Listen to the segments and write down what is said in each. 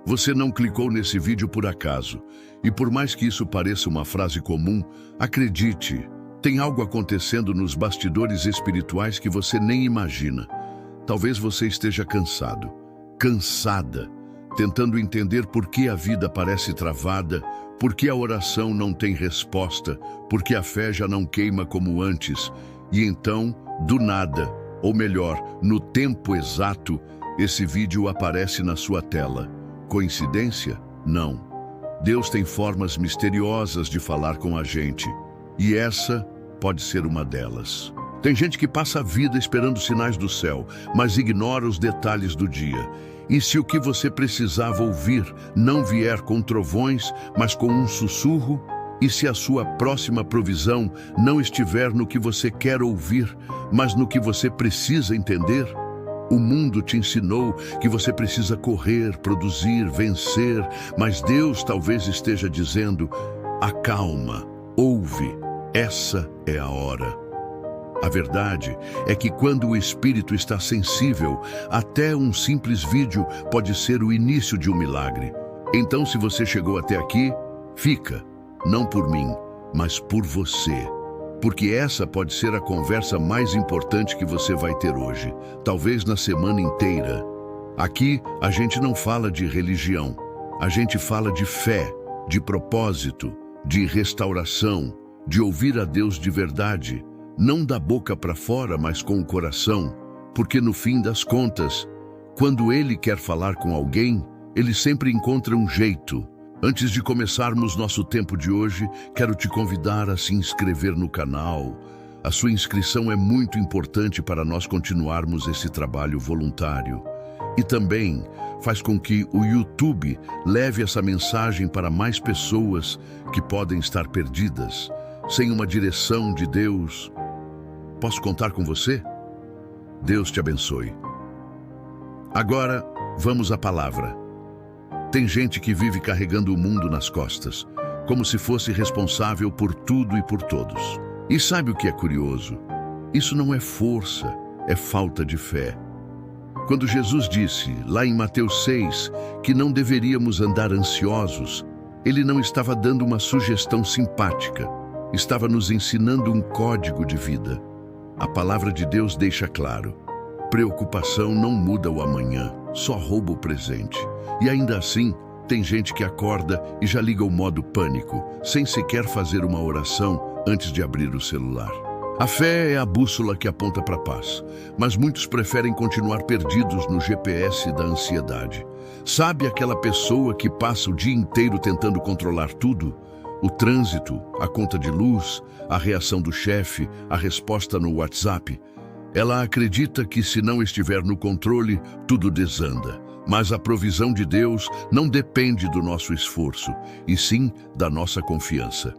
Você não clicou nesse vídeo por acaso. E por mais que isso pareça uma frase comum, acredite, tem algo acontecendo nos bastidores espirituais que você nem imagina. Talvez você esteja cansado, cansada, tentando entender por que a vida parece travada, por que a oração não tem resposta, por que a fé já não queima como antes. E então, do nada, ou melhor, no tempo exato, esse vídeo aparece na sua tela. Coincidência? Não. Deus tem formas misteriosas de falar com a gente. E essa pode ser uma delas. Tem gente que passa a vida esperando sinais do céu, mas ignora os detalhes do dia. E se o que você precisava ouvir não vier com trovões, mas com um sussurro? E se a sua próxima provisão não estiver no que você quer ouvir, mas no que você precisa entender? O mundo te ensinou que você precisa correr, produzir, vencer, mas Deus talvez esteja dizendo: acalma, ouve, essa é a hora. A verdade é que quando o espírito está sensível, até um simples vídeo pode ser o início de um milagre. Então, se você chegou até aqui, fica, não por mim, mas por você. Porque essa pode ser a conversa mais importante que você vai ter hoje, talvez na semana inteira. Aqui, a gente não fala de religião, a gente fala de fé, de propósito, de restauração, de ouvir a Deus de verdade, não da boca para fora, mas com o coração, porque no fim das contas, quando Ele quer falar com alguém, Ele sempre encontra um jeito. Antes de começarmos nosso tempo de hoje, quero te convidar a se inscrever no canal. A sua inscrição é muito importante para nós continuarmos esse trabalho voluntário. E também faz com que o YouTube leve essa mensagem para mais pessoas que podem estar perdidas, sem uma direção de Deus. Posso contar com você? Deus te abençoe. Agora, vamos à palavra. Tem gente que vive carregando o mundo nas costas, como se fosse responsável por tudo e por todos. E sabe o que é curioso? Isso não é força, é falta de fé. Quando Jesus disse, lá em Mateus 6, que não deveríamos andar ansiosos, Ele não estava dando uma sugestão simpática, estava nos ensinando um código de vida. A palavra de Deus deixa claro: preocupação não muda o amanhã, só rouba o presente. E ainda assim, tem gente que acorda e já liga o modo pânico, sem sequer fazer uma oração antes de abrir o celular. A fé é a bússola que aponta para a paz, mas muitos preferem continuar perdidos no GPS da ansiedade. Sabe aquela pessoa que passa o dia inteiro tentando controlar tudo? O trânsito, a conta de luz, a reação do chefe, a resposta no WhatsApp. Ela acredita que se não estiver no controle, tudo desanda. Mas a provisão de Deus não depende do nosso esforço, e sim da nossa confiança.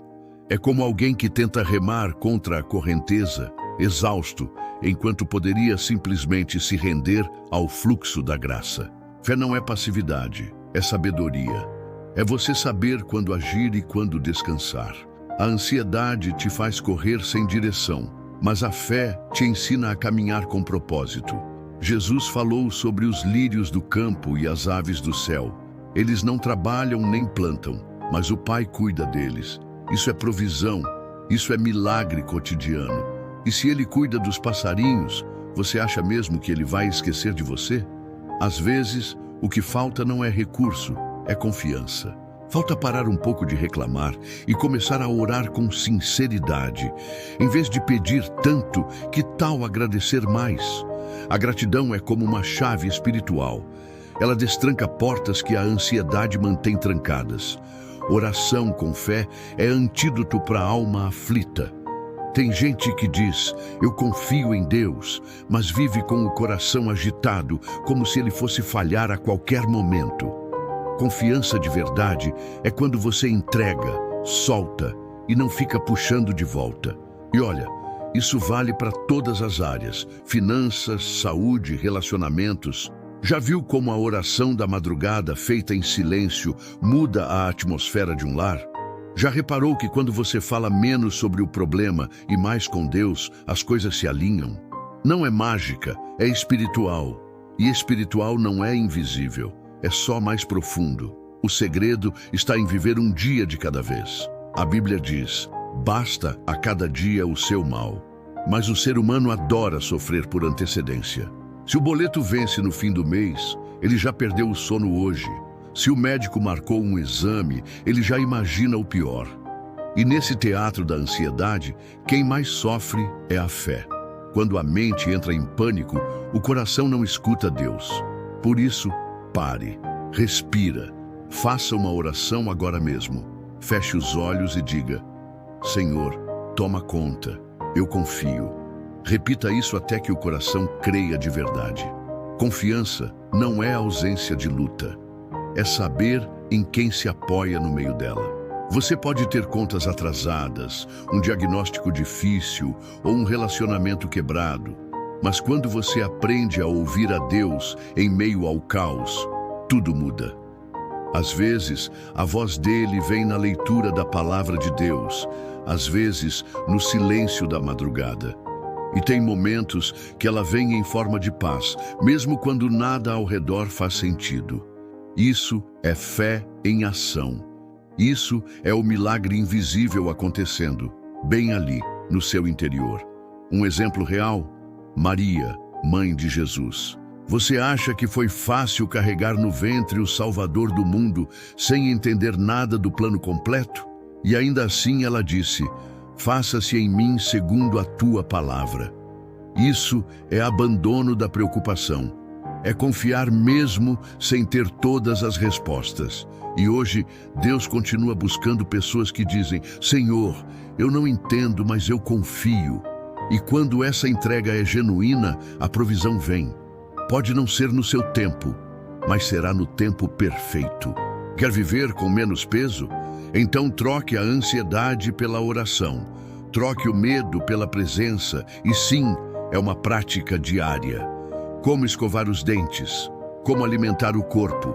É como alguém que tenta remar contra a correnteza, exausto, enquanto poderia simplesmente se render ao fluxo da graça. Fé não é passividade, é sabedoria. É você saber quando agir e quando descansar. A ansiedade te faz correr sem direção, mas a fé te ensina a caminhar com propósito. Jesus falou sobre os lírios do campo e as aves do céu. Eles não trabalham nem plantam, mas o Pai cuida deles. Isso é provisão, isso é milagre cotidiano. E se Ele cuida dos passarinhos, você acha mesmo que Ele vai esquecer de você? Às vezes, o que falta não é recurso, é confiança. Falta parar um pouco de reclamar e começar a orar com sinceridade. Em vez de pedir tanto, que tal agradecer mais? A gratidão é como uma chave espiritual. Ela destranca portas que a ansiedade mantém trancadas. Oração com fé é antídoto para a alma aflita. Tem gente que diz, eu confio em Deus, mas vive com o coração agitado, como se ele fosse falhar a qualquer momento. Confiança de verdade é quando você entrega, solta e não fica puxando de volta. E olha, isso vale para todas as áreas: finanças, saúde, relacionamentos. Já viu como a oração da madrugada feita em silêncio muda a atmosfera de um lar? Já reparou que quando você fala menos sobre o problema e mais com Deus, as coisas se alinham? Não é mágica, é espiritual. E espiritual não é invisível. é só mais profundo. O segredo está em viver um dia de cada vez. A Bíblia diz: basta a cada dia o seu mal. Mas o ser humano adora sofrer por antecedência. Se o boleto vence no fim do mês, ele já perdeu o sono hoje. Se o médico marcou um exame, ele já imagina o pior. E nesse teatro da ansiedade, quem mais sofre é a fé. Quando a mente entra em pânico, o coração não escuta Deus. Por isso, pare, respira, faça uma oração agora mesmo. Feche os olhos e diga: Senhor, toma conta, eu confio. Repita isso até que o coração creia de verdade. Confiança não é ausência de luta. É saber em quem se apoia no meio dela. Você pode ter contas atrasadas, um diagnóstico difícil ou um relacionamento quebrado. Mas quando você aprende a ouvir a Deus em meio ao caos, tudo muda. Às vezes, a voz dele vem na leitura da palavra de Deus, às vezes, no silêncio da madrugada. E tem momentos que ela vem em forma de paz, mesmo quando nada ao redor faz sentido. Isso é fé em ação. Isso é o milagre invisível acontecendo, bem ali, no seu interior. Um exemplo real: Maria, mãe de Jesus. Você acha que foi fácil carregar no ventre o Salvador do mundo sem entender nada do plano completo? E ainda assim ela disse: faça-se em mim segundo a tua palavra. Isso é abandono da preocupação. É confiar mesmo sem ter todas as respostas. E hoje, Deus continua buscando pessoas que dizem: Senhor, eu não entendo, mas eu confio. E quando essa entrega é genuína, a provisão vem. Pode não ser no seu tempo, mas será no tempo perfeito. Quer viver com menos peso? Então troque a ansiedade pela oração. Troque o medo pela presença. E sim, é uma prática diária. Como escovar os dentes, como alimentar o corpo.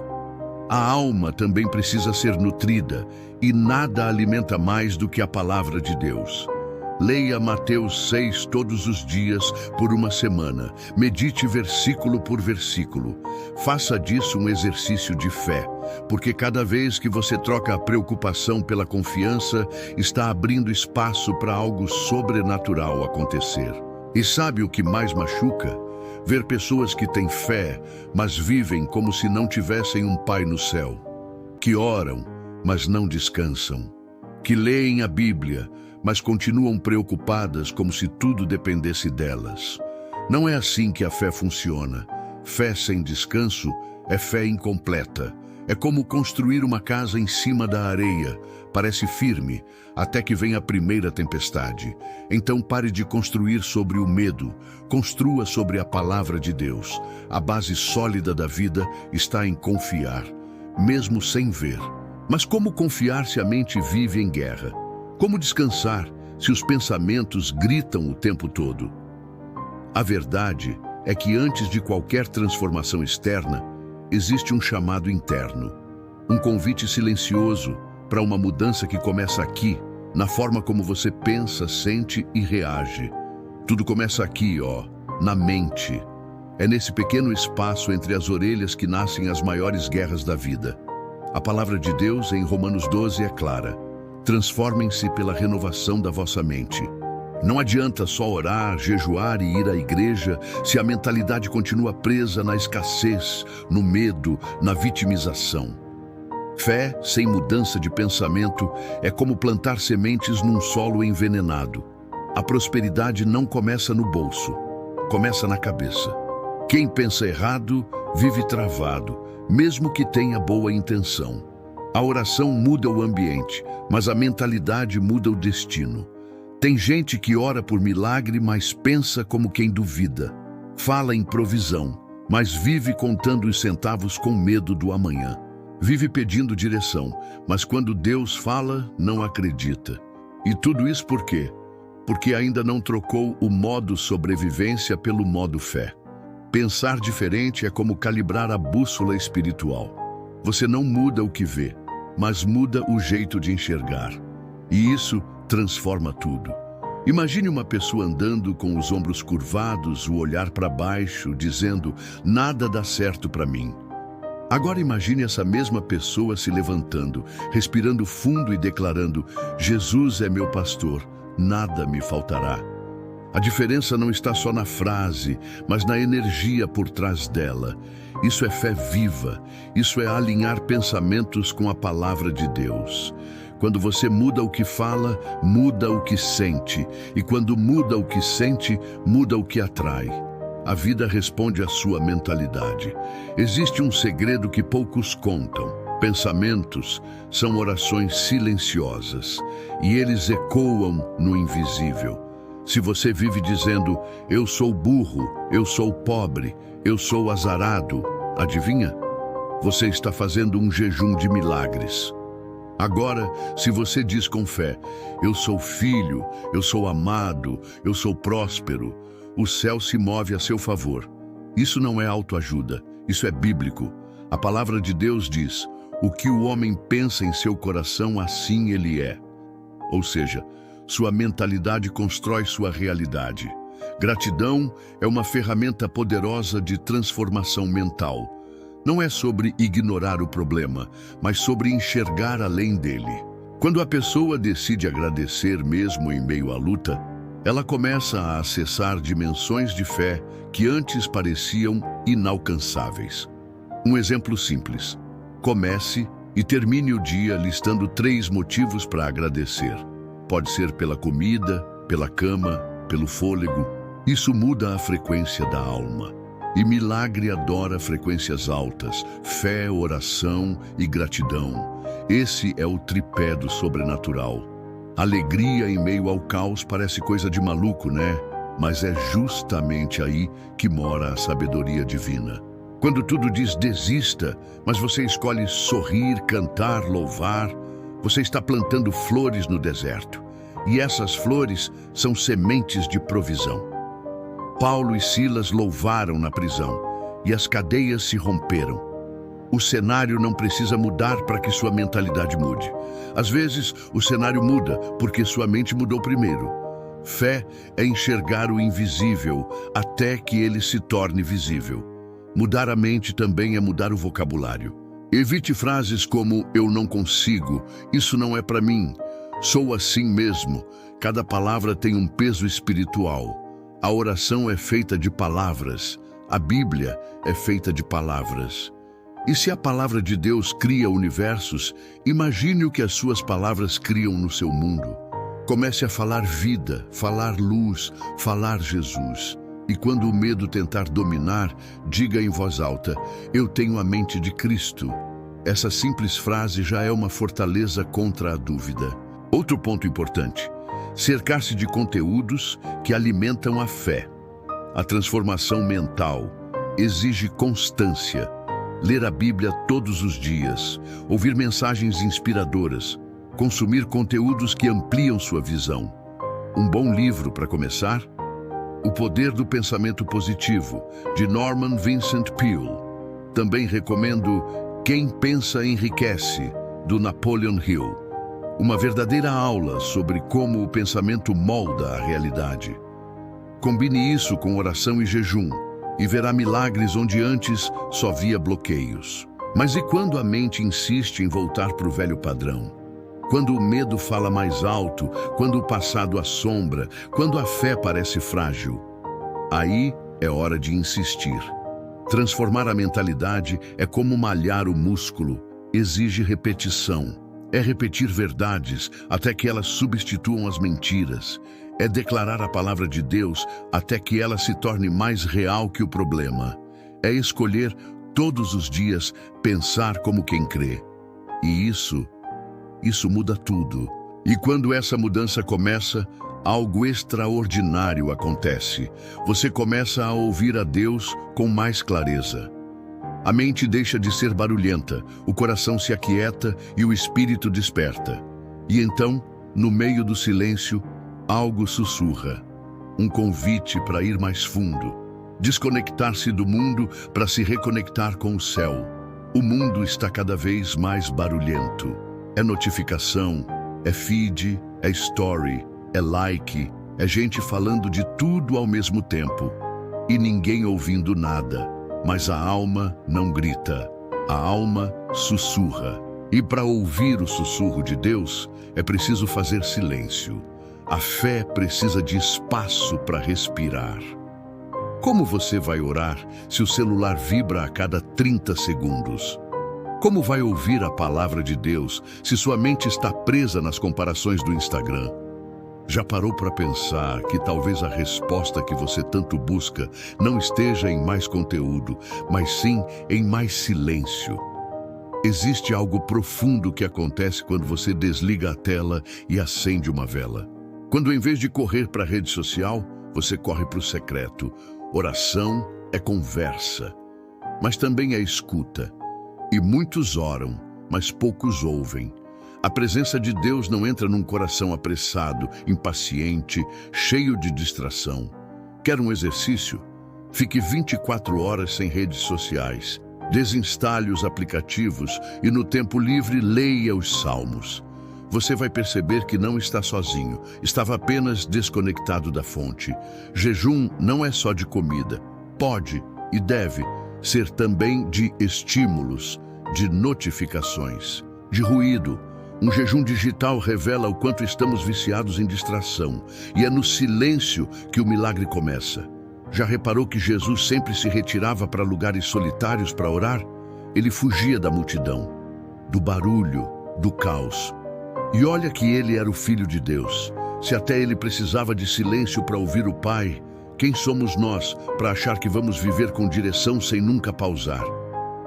A alma também precisa ser nutrida, e nada alimenta mais do que a palavra de Deus. Leia Mateus 6 todos os dias por uma semana. Medite versículo por versículo. Faça disso um exercício de fé, porque cada vez que você troca a preocupação pela confiança, está abrindo espaço para algo sobrenatural acontecer. E sabe o que mais machuca? Ver pessoas que têm fé, mas vivem como se não tivessem um Pai no céu. Que oram, mas não descansam. Que leem a Bíblia, mas continuam preocupadas como se tudo dependesse delas. Não é assim que a fé funciona. Fé sem descanso é fé incompleta. É como construir uma casa em cima da areia. Parece firme, até que vem a primeira tempestade. Então pare de construir sobre o medo. Construa sobre a palavra de Deus. A base sólida da vida está em confiar, mesmo sem ver. Mas como confiar se a mente vive em guerra? Como descansar se os pensamentos gritam o tempo todo? A verdade é que antes de qualquer transformação externa, existe um chamado interno. Um convite silencioso para uma mudança que começa aqui, na forma como você pensa, sente e reage. Tudo começa aqui, na mente. É nesse pequeno espaço entre as orelhas que nascem as maiores guerras da vida. A palavra de Deus em Romanos 12 é clara: transformem-se pela renovação da vossa mente. Não adianta só orar, jejuar e ir à igreja se a mentalidade continua presa na escassez, no medo, na vitimização. Fé sem mudança de pensamento é como plantar sementes num solo envenenado. A prosperidade não começa no bolso, começa na cabeça. Quem pensa errado vive travado, mesmo que tenha boa intenção. A oração muda o ambiente, mas a mentalidade muda o destino. Tem gente que ora por milagre, mas pensa como quem duvida. Fala em provisão, mas vive contando os centavos com medo do amanhã. Vive pedindo direção, mas quando Deus fala, não acredita. E tudo isso por quê? Porque ainda não trocou o modo sobrevivência pelo modo fé. Pensar diferente é como calibrar a bússola espiritual. Você não muda o que vê, mas muda o jeito de enxergar. E isso transforma tudo. Imagine uma pessoa andando com os ombros curvados, o olhar para baixo, dizendo: nada dá certo para mim. Agora imagine essa mesma pessoa se levantando, respirando fundo e declarando: Jesus é meu pastor, nada me faltará. A diferença não está só na frase, mas na energia por trás dela. Isso é fé viva, isso é alinhar pensamentos com a palavra de Deus. Quando você muda o que fala, muda o que sente. E quando muda o que sente, muda o que atrai. A vida responde à sua mentalidade. Existe um segredo que poucos contam. Pensamentos são orações silenciosas e eles ecoam no invisível. Se você vive dizendo: eu sou burro, eu sou pobre, eu sou azarado, adivinha? Você está fazendo um jejum de milagres. Agora, se você diz com fé: eu sou filho, eu sou amado, eu sou próspero, o céu se move a seu favor. Isso não é autoajuda, isso é bíblico. A palavra de Deus diz: o que o homem pensa em seu coração, assim ele é. Ou seja, sua mentalidade constrói sua realidade. Gratidão é uma ferramenta poderosa de transformação mental. Não é sobre ignorar o problema, mas sobre enxergar além dele. Quando a pessoa decide agradecer mesmo em meio à luta, ela começa a acessar dimensões de fé que antes pareciam inalcançáveis. Um exemplo simples: comece e termine o dia listando 3 motivos para agradecer. Pode ser pela comida, pela cama, pelo fôlego. Isso muda a frequência da alma. E milagre adora frequências altas: fé, oração e gratidão. Esse é o tripé do sobrenatural. Alegria em meio ao caos parece coisa de maluco, né? Mas é justamente aí que mora a sabedoria divina. Quando tudo diz desista, mas você escolhe sorrir, cantar, louvar, você está plantando flores no deserto. E essas flores são sementes de provisão. Paulo e Silas louvaram na prisão e as cadeias se romperam. O cenário não precisa mudar para que sua mentalidade mude. Às vezes, o cenário muda porque sua mente mudou primeiro. Fé é enxergar o invisível até que ele se torne visível. Mudar a mente também é mudar o vocabulário. Evite frases como "eu não consigo", "isso não é para mim", "sou assim mesmo". Cada palavra tem um peso espiritual. A oração é feita de palavras. A Bíblia é feita de palavras. E se a palavra de Deus cria universos, imagine o que as suas palavras criam no seu mundo. Comece a falar vida, falar luz, falar Jesus. E quando o medo tentar dominar, diga em voz alta: eu tenho a mente de Cristo. Essa simples frase já é uma fortaleza contra a dúvida. Outro ponto importante: cercar-se de conteúdos que alimentam a fé. A transformação mental exige constância. Ler a Bíblia todos os dias, ouvir mensagens inspiradoras, consumir conteúdos que ampliam sua visão. Um bom livro para começar: O Poder do Pensamento Positivo, de Norman Vincent Peale. Também recomendo Quem Pensa Enriquece, do Napoleon Hill. Uma verdadeira aula sobre como o pensamento molda a realidade. Combine isso com oração e jejum, e verá milagres onde antes só via bloqueios. Mas e quando a mente insiste em voltar para o velho padrão? Quando o medo fala mais alto, quando o passado assombra, quando a fé parece frágil? Aí é hora de insistir. Transformar a mentalidade é como malhar o músculo, exige repetição. É repetir verdades até que elas substituam as mentiras. É declarar a palavra de Deus até que ela se torne mais real que o problema. É escolher todos os dias pensar como quem crê. E isso muda tudo. E quando essa mudança começa, algo extraordinário acontece. Você começa a ouvir a Deus com mais clareza. A mente deixa de ser barulhenta, o coração se aquieta e o espírito desperta. E então, no meio do silêncio, algo sussurra. Um convite para ir mais fundo. Desconectar-se do mundo para se reconectar com o céu. O mundo está cada vez mais barulhento. É notificação, é feed, é story, é like, é gente falando de tudo ao mesmo tempo. E ninguém ouvindo nada. Mas a alma não grita. A alma sussurra. E para ouvir o sussurro de Deus, é preciso fazer silêncio. A fé precisa de espaço para respirar. Como você vai orar se o celular vibra a cada 30 segundos? Como vai ouvir a palavra de Deus se sua mente está presa nas comparações do Instagram? Já parou para pensar que talvez a resposta que você tanto busca não esteja em mais conteúdo, mas sim em mais silêncio? Existe algo profundo que acontece quando você desliga a tela e acende uma vela. Quando, em vez de correr para a rede social, você corre para o secreto. Oração é conversa, mas também é escuta. E muitos oram, mas poucos ouvem. A presença de Deus não entra num coração apressado, impaciente, cheio de distração. Quer um exercício? Fique 24 horas sem redes sociais. Desinstale os aplicativos e, no tempo livre, leia os salmos. Você vai perceber que não está sozinho, estava apenas desconectado da fonte. Jejum não é só de comida, pode e deve ser também de estímulos, de notificações, de ruído. Um jejum digital revela o quanto estamos viciados em distração, e é no silêncio que o milagre começa. Já reparou que Jesus sempre se retirava para lugares solitários para orar? Ele fugia da multidão, do barulho, do caos. E olha que ele era o Filho de Deus. Se até ele precisava de silêncio para ouvir o Pai, quem somos nós para achar que vamos viver com direção sem nunca pausar?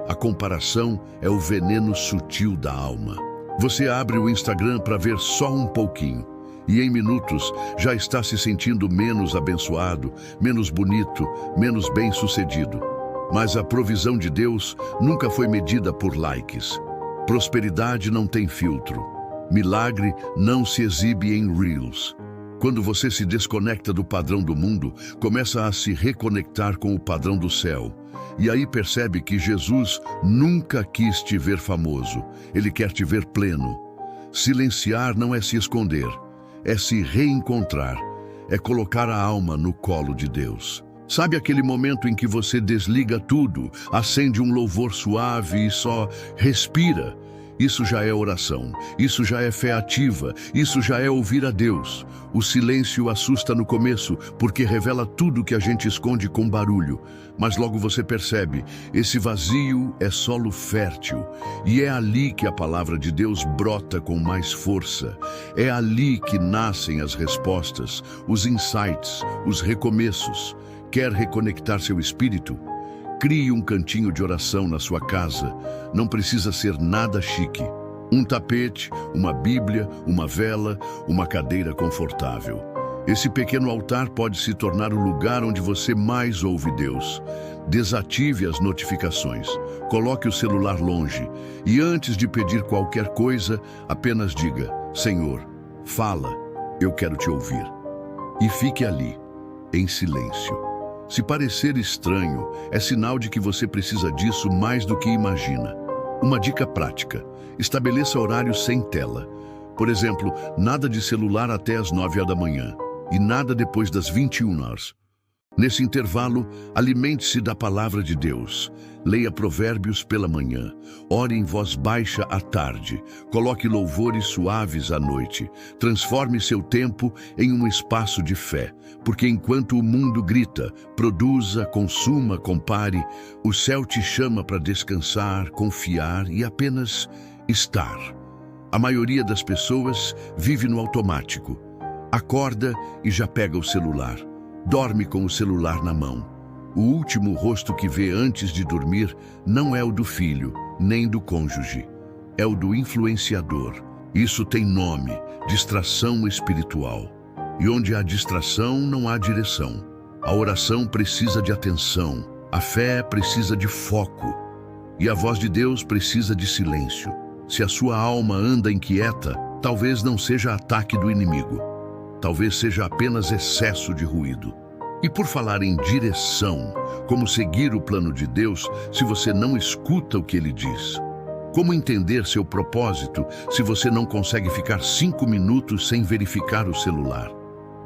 A comparação é o veneno sutil da alma. Você abre o Instagram para ver só um pouquinho, e em minutos já está se sentindo menos abençoado, menos bonito, menos bem-sucedido. Mas a provisão de Deus nunca foi medida por likes. Prosperidade não tem filtro. Milagre não se exibe em Reels. Quando você se desconecta do padrão do mundo, começa a se reconectar com o padrão do céu. E aí percebe que Jesus nunca quis te ver famoso. Ele quer te ver pleno. Silenciar não é se esconder, é se reencontrar, é colocar a alma no colo de Deus. Sabe aquele momento em que você desliga tudo, acende um louvor suave e só respira? Isso já é oração, isso já é fé ativa, isso já é ouvir a Deus. O silêncio assusta no começo, porque revela tudo que a gente esconde com barulho. Mas logo você percebe, esse vazio é solo fértil. E é ali que a palavra de Deus brota com mais força. É ali que nascem as respostas, os insights, os recomeços. Quer reconectar seu espírito? Crie um cantinho de oração na sua casa. Não precisa ser nada chique. Um tapete, uma Bíblia, uma vela, uma cadeira confortável. Esse pequeno altar pode se tornar o lugar onde você mais ouve Deus. Desative as notificações, coloque o celular longe e antes de pedir qualquer coisa, apenas diga: Senhor, fala, eu quero te ouvir. E fique ali, em silêncio. Se parecer estranho, é sinal de que você precisa disso mais do que imagina. Uma dica prática: estabeleça horários sem tela. Por exemplo, nada de celular até as 9 da manhã e nada depois das 21 horas. Nesse intervalo, alimente-se da palavra de Deus. Leia provérbios pela manhã, ore em voz baixa à tarde, coloque louvores suaves à noite. Transforme seu tempo em um espaço de fé, porque enquanto o mundo grita, produza, consuma, compare, o céu te chama para descansar, confiar e apenas estar. A maioria das pessoas vive no automático. Acorda e já pega o celular. Dorme com o celular na mão. O último rosto que vê antes de dormir não é o do filho, nem do cônjuge. É o do influenciador. Isso tem nome: distração espiritual. E onde há distração, não há direção. A oração precisa de atenção. A fé precisa de foco. E a voz de Deus precisa de silêncio. Se a sua alma anda inquieta, talvez não seja ataque do inimigo. Talvez seja apenas excesso de ruído. E por falar em direção, como seguir o plano de Deus se você não escuta o que Ele diz? Como entender seu propósito se você não consegue ficar 5 minutos sem verificar o celular?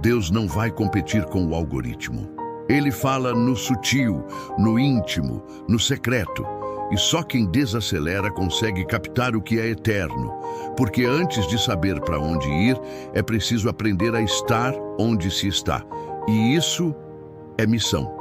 Deus não vai competir com o algoritmo. Ele fala no sutil, no íntimo, no secreto. E só quem desacelera consegue captar o que é eterno, porque antes de saber para onde ir, é preciso aprender a estar onde se está. E isso é missão.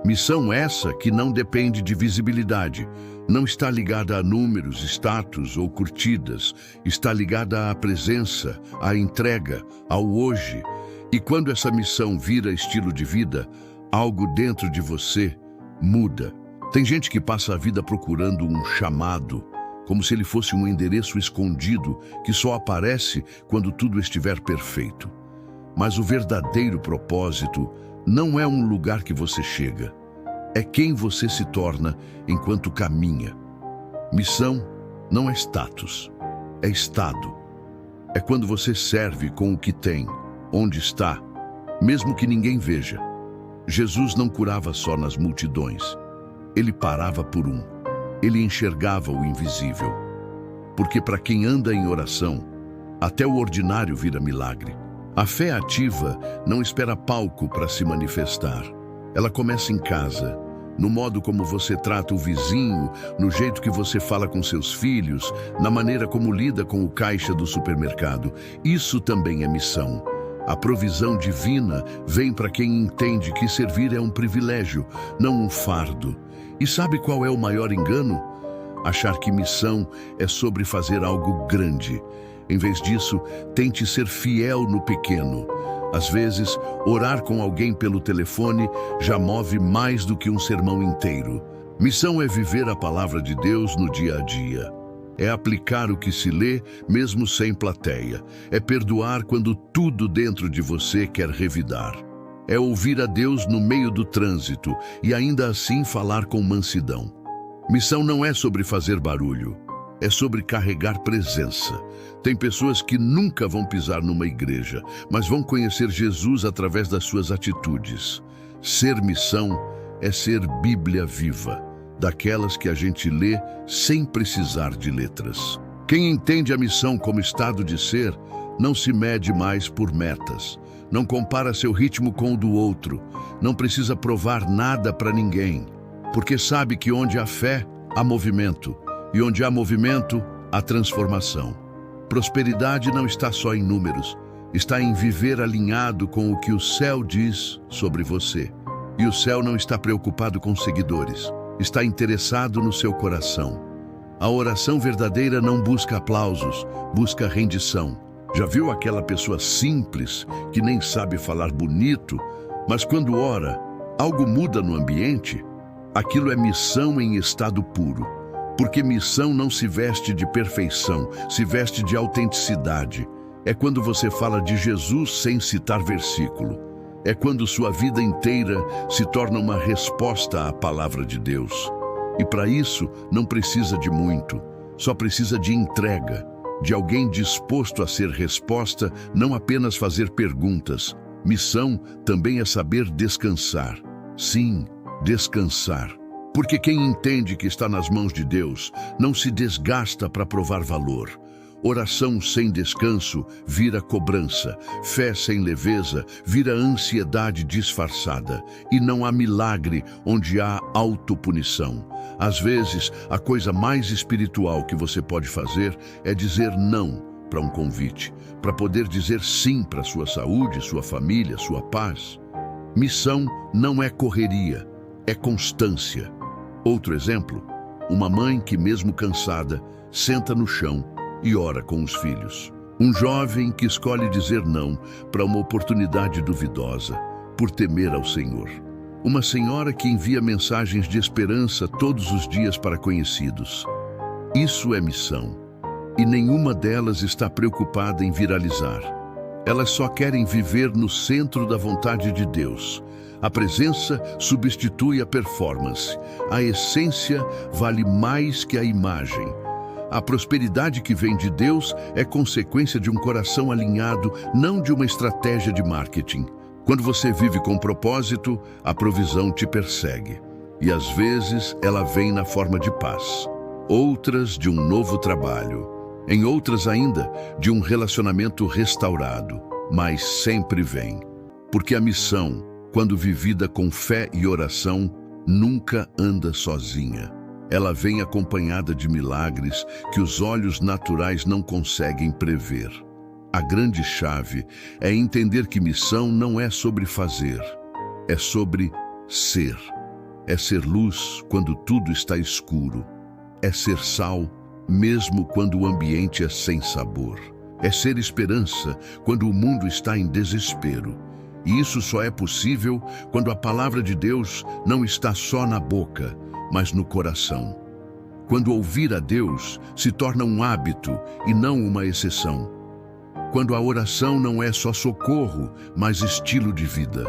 Missão essa que não depende de visibilidade, não está ligada a números, status ou curtidas, está ligada à presença, à entrega, ao hoje. E quando essa missão vira estilo de vida, algo dentro de você muda. Tem gente que passa a vida procurando um chamado, como se ele fosse um endereço escondido que só aparece quando tudo estiver perfeito. Mas o verdadeiro propósito não é um lugar que você chega, é quem você se torna enquanto caminha. Missão não é status, é estado. É quando você serve com o que tem, onde está, mesmo que ninguém veja. Jesus não curava só nas multidões. Ele parava por um. Ele enxergava o invisível. Porque para quem anda em oração, até o ordinário vira milagre. A fé ativa não espera palco para se manifestar. Ela começa em casa, no modo como você trata o vizinho, no jeito que você fala com seus filhos, na maneira como lida com o caixa do supermercado. Isso também é missão. A provisão divina vem para quem entende que servir é um privilégio, não um fardo. E sabe qual é o maior engano? Achar que missão é sobre fazer algo grande. Em vez disso, tente ser fiel no pequeno. Às vezes, orar com alguém pelo telefone já move mais do que um sermão inteiro. Missão é viver a palavra de Deus no dia a dia. É aplicar o que se lê, mesmo sem plateia. É perdoar quando tudo dentro de você quer revidar. É ouvir a Deus no meio do trânsito e ainda assim falar com mansidão. Missão não é sobre fazer barulho. É sobre carregar presença. Tem pessoas que nunca vão pisar numa igreja, mas vão conhecer Jesus através das suas atitudes. Ser missão é ser Bíblia viva, daquelas que a gente lê sem precisar de letras. Quem entende a missão como estado de ser, não se mede mais por metas. Não compara seu ritmo com o do outro. Não precisa provar nada para ninguém, porque sabe que onde há fé, há movimento. E onde há movimento, há transformação. Prosperidade não está só em números, está em viver alinhado com o que o céu diz sobre você. E o céu não está preocupado com seguidores, está interessado no seu coração. A oração verdadeira não busca aplausos, busca rendição. Já viu aquela pessoa simples, que nem sabe falar bonito, mas quando ora, algo muda no ambiente? Aquilo é missão em estado puro. Porque missão não se veste de perfeição, se veste de autenticidade. É quando você fala de Jesus sem citar versículo. É quando sua vida inteira se torna uma resposta à palavra de Deus. E para isso não precisa de muito, só precisa de entrega, de alguém disposto a ser resposta, não apenas fazer perguntas. Missão também é saber descansar. Sim, descansar. Porque quem entende que está nas mãos de Deus não se desgasta para provar valor. Oração sem descanso vira cobrança. Fé sem leveza vira ansiedade disfarçada. E não há milagre onde há autopunição. Às vezes, a coisa mais espiritual que você pode fazer é dizer não para um convite, para poder dizer sim para sua saúde, sua família, sua paz. Missão não é correria, é constância. Outro exemplo, uma mãe que, mesmo cansada, senta no chão e ora com os filhos. Um jovem que escolhe dizer não para uma oportunidade duvidosa, por temer ao Senhor. Uma senhora que envia mensagens de esperança todos os dias para conhecidos. Isso é missão, e nenhuma delas está preocupada em viralizar. Elas só querem viver no centro da vontade de Deus. A presença substitui a performance. A essência vale mais que a imagem. A prosperidade que vem de Deus é consequência de um coração alinhado, não de uma estratégia de marketing. Quando você vive com propósito, a provisão te persegue. E às vezes ela vem na forma de paz. Outras de um novo trabalho. Em outras ainda, de um relacionamento restaurado. Mas sempre vem. Porque a missão, quando vivida com fé e oração, nunca anda sozinha. Ela vem acompanhada de milagres que os olhos naturais não conseguem prever. A grande chave é entender que missão não é sobre fazer, é sobre ser. É ser luz quando tudo está escuro. É ser sal, mesmo quando o ambiente é sem sabor. É ser esperança quando o mundo está em desespero. E isso só é possível quando a palavra de Deus não está só na boca, mas no coração. Quando ouvir a Deus se torna um hábito e não uma exceção. Quando a oração não é só socorro, mas estilo de vida.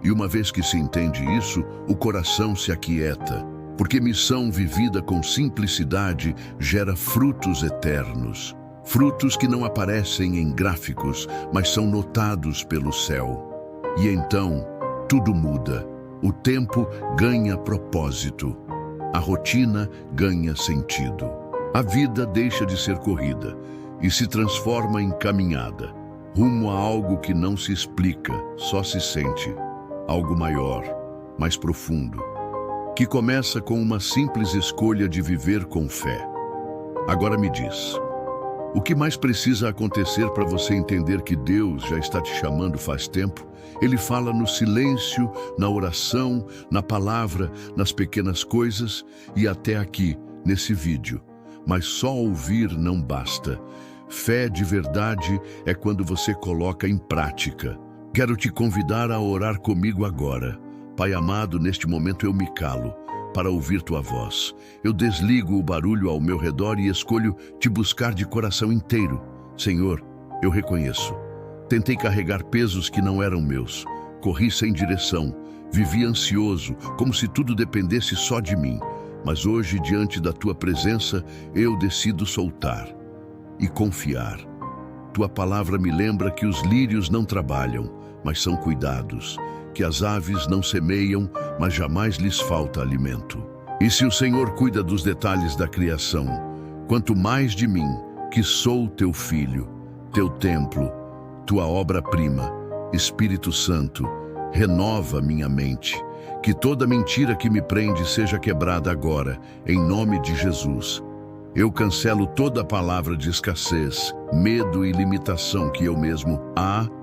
E uma vez que se entende isso, o coração se aquieta, porque missão vivida com simplicidade gera frutos eternos. Frutos que não aparecem em gráficos, mas são notados pelo céu. E então, tudo muda. O tempo ganha propósito. A rotina ganha sentido. A vida deixa de ser corrida e se transforma em caminhada, rumo a algo que não se explica, só se sente. Algo maior, mais profundo, que começa com uma simples escolha de viver com fé. Agora me diz, o que mais precisa acontecer para você entender que Deus já está te chamando faz tempo? Ele fala no silêncio, na oração, na palavra, nas pequenas coisas e até aqui, nesse vídeo. Mas só ouvir não basta. Fé de verdade é quando você coloca em prática. Quero te convidar a orar comigo agora. Pai amado, neste momento eu me calo para ouvir tua voz. Eu desligo o barulho ao meu redor e escolho te buscar de coração inteiro. Senhor, eu reconheço. Tentei carregar pesos que não eram meus. Corri sem direção. Vivi ansioso, como se tudo dependesse só de mim. Mas hoje, diante da tua presença, eu decido soltar e confiar. Tua palavra me lembra que os lírios não trabalham, mas são cuidados, que as aves não semeiam, mas jamais lhes falta alimento. E se o Senhor cuida dos detalhes da criação, quanto mais de mim, que sou teu filho, teu templo, tua obra-prima, Espírito Santo, renova minha mente, que toda mentira que me prende seja quebrada agora, em nome de Jesus. Eu cancelo toda palavra de escassez, medo e limitação que eu mesmo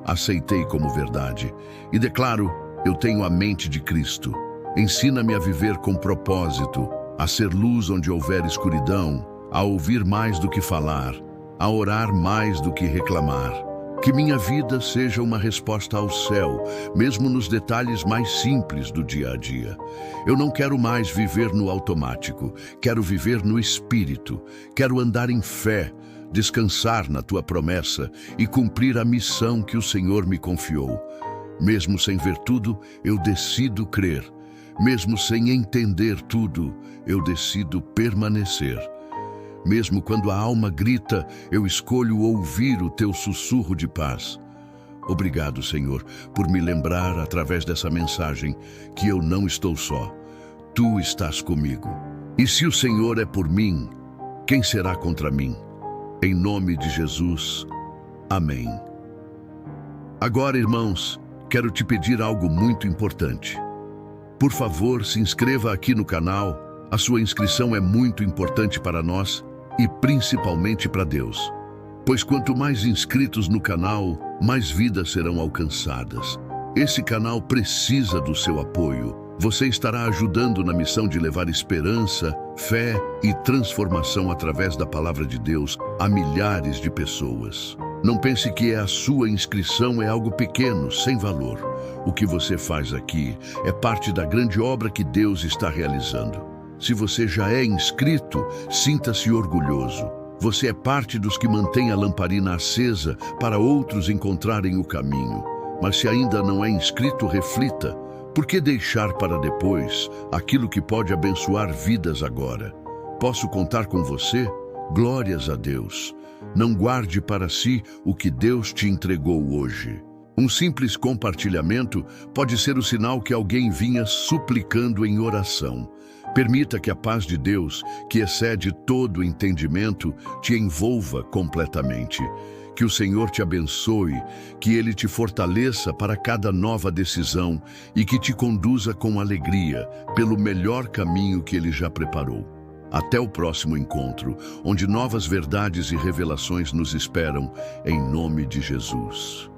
aceitei como verdade. E declaro, eu tenho a mente de Cristo. Ensina-me a viver com propósito, a ser luz onde houver escuridão, a ouvir mais do que falar, a orar mais do que reclamar. Que minha vida seja uma resposta ao céu, mesmo nos detalhes mais simples do dia a dia. Eu não quero mais viver no automático, quero viver no Espírito, quero andar em fé, descansar na tua promessa e cumprir a missão que o Senhor me confiou. Mesmo sem ver tudo, eu decido crer. Mesmo sem entender tudo, eu decido permanecer. Mesmo quando a alma grita, eu escolho ouvir o teu sussurro de paz. Obrigado, Senhor, por me lembrar, através dessa mensagem, que eu não estou só. Tu estás comigo. E se o Senhor é por mim, quem será contra mim? Em nome de Jesus. Amém. Agora, irmãos, quero te pedir algo muito importante. Por favor, se inscreva aqui no canal. A sua inscrição é muito importante para nós e principalmente para Deus. Pois quanto mais inscritos no canal, mais vidas serão alcançadas. Esse canal precisa do seu apoio. Você estará ajudando na missão de levar esperança, fé e transformação através da palavra de Deus a milhares de pessoas. Não pense que a sua inscrição é algo pequeno, sem valor. O que você faz aqui é parte da grande obra que Deus está realizando. Se você já é inscrito, sinta-se orgulhoso. Você é parte dos que mantém a lamparina acesa para outros encontrarem o caminho. Mas se ainda não é inscrito, reflita. Por que deixar para depois aquilo que pode abençoar vidas agora? Posso contar com você? Glórias a Deus. Não guarde para si o que Deus te entregou hoje. Um simples compartilhamento pode ser o sinal que alguém vinha suplicando em oração. Permita que a paz de Deus, que excede todo entendimento, te envolva completamente. Que o Senhor te abençoe, que Ele te fortaleça para cada nova decisão e que te conduza com alegria pelo melhor caminho que Ele já preparou. Até o próximo encontro, onde novas verdades e revelações nos esperam, em nome de Jesus.